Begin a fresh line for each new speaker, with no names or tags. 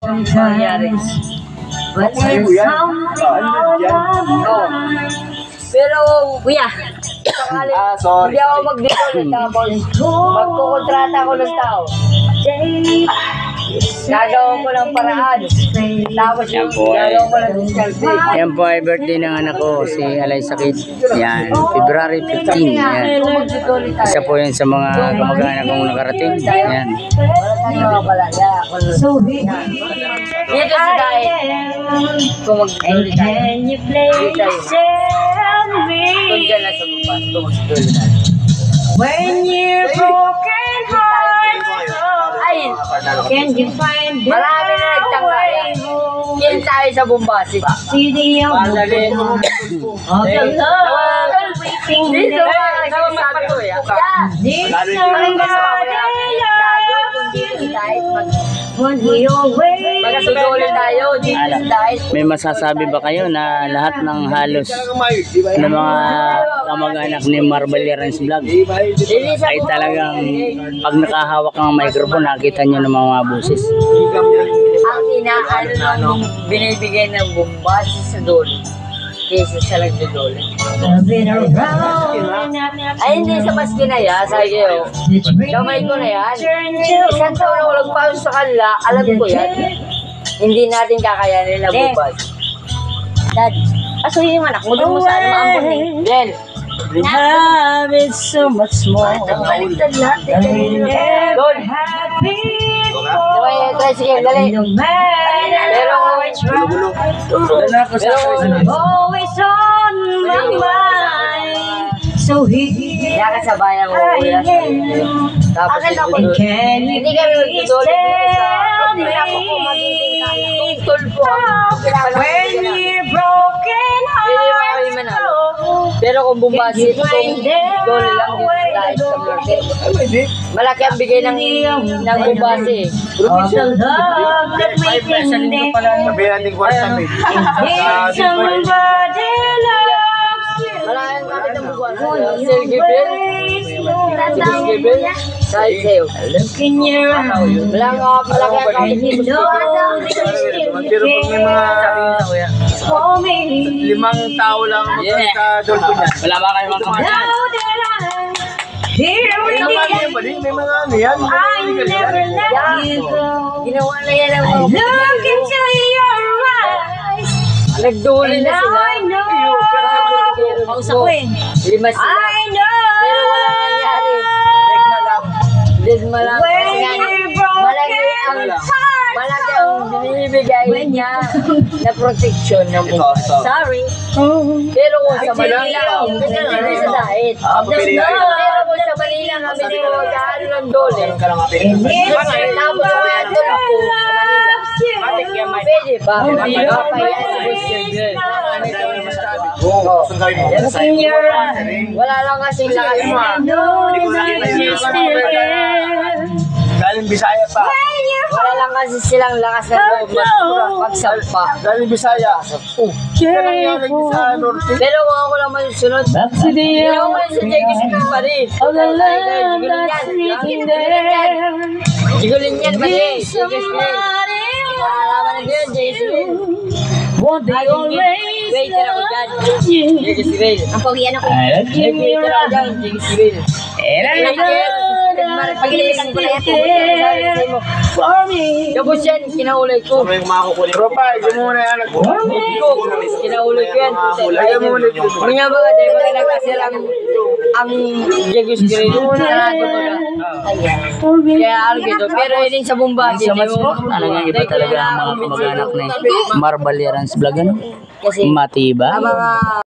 mangyari. Pero, kuya, sakali, hindi ako mag-dito tapos magkukontrata ako ng tao. Gagawin ko ng paraan. Tapos yung gagawin ko ng discount.
Yan po ay birthday ng anak ko, si Alay Sakit. Yan, February 15. Yan. Isa po yan sa mga kamag-anak kong nakarating. Yan.
Dito sa dahil, kung mag-tuloy tayo. Dito tayo. Kung dyan lang sa bukas, kung mag-tuloy tayo.
When you're broken heart, can you find
marami na nagtangkaya. Yan tayo sa Bombasi.
city of the love?
Dito, nagsasabi ko yan.
This somebody when he always
Magkasudulin tayo, dito tayo.
May masasabi ba kayo na lahat ng halos ng mga kamag-anak ni Marbalierans Vlog ay talagang pag nakahawak ng microphone, nakita nyo ng mga boses?
Ang inaano nung binibigay ng Bombasi sa dole kaysa sa nagdodole. Ay, hindi sa maski na yan, sabi kayo. Gamay ko na yan. Isang taon na walang pasok sa kanila, alam ko yan. Hindi natin kakayanin na Bombasi.
Dad, asuhin yung anak mo doon mo sana maambon eh.
Then,
We have it so much more.
baliktad natin. Dole. Try sige, dali. Pero,
Always on my mind. So here
nakasabayan ko kuya. Tapos, hindi kami magdodole
tell me when you're broken heart.
pero kung Bombasi, kung dole lang dito dahil sa norte. Malaki ang bigay ng Bombasi.
All the love that we can make. If somebody loves you,
Malaki ang kapit ng Bombasi. Sir Gabriel. Sir Gabriel. Kahit sa'yo.
look in your eyes.
Malaki ang kapit
You
ng
know that you
Pero pag may mga
for me.
5 tao lang sa dolpo niya.
Wala ba kayo mga kamag-anak?
Now that I'm here with you,
May mga ano yan.
I never let you go.
Ginawa na yan ang
I look into your eyes,
nagduli
and
na
now
sila.
I know.
Kausap ko eh. Lima sila.
I know.
Pero wala nangyari. Dead lang.
When
Kasi nga,
you're
malaki
broken
ang
heart,
binibigay niya na protection ng Bombasi.
sorry.
Pero kung sa Manila, hindi sa dahit. Pero kung sa Manila kami ni Magkano ng dole, tapos sa mga tulpo sa Manila, pwede ba? Mapapaya sa Busir.
Look in your eyes,
Wala lang kasing lakas mo.
I know that you still care.
Galing Bisaya pa.
When you're
Wala lang kasi silang lakas na loob magsampa.
Galing Bisaya. Kaya nangyari sa Norte.
Pero kung ako lang masusunod,
Back to the
hindi ako man sa Jegis pa rin.
of the love that's sleeping there.
Jigulin yan, mali. Jegis Grill. Alaman na yun, Jegis Grill.
Won't they always
Waiter ako dyan.
love you?
Jegis Grill.
ang pogian ako.
I love you,
Waiter ako dyan, Jegis Grill.
and I know that
Pag-ilisan ko na yan,
for me.
Kapos yan, kinaulay ko.
May makukulit. Tropa, ito muna yan.
Kinaulay ko yan.
Ayaw mo ulit.
Hindi nga ba, dahil ba nagkasir ang Jegis Grill. Sarado ko na. Kaya algito. Pero yun sa Bombasi.
So much more. Ano nga iba talaga ang mga kamag-anak ni Marbalierans Vlog, ano?
Kasi
Matiba.
ang mga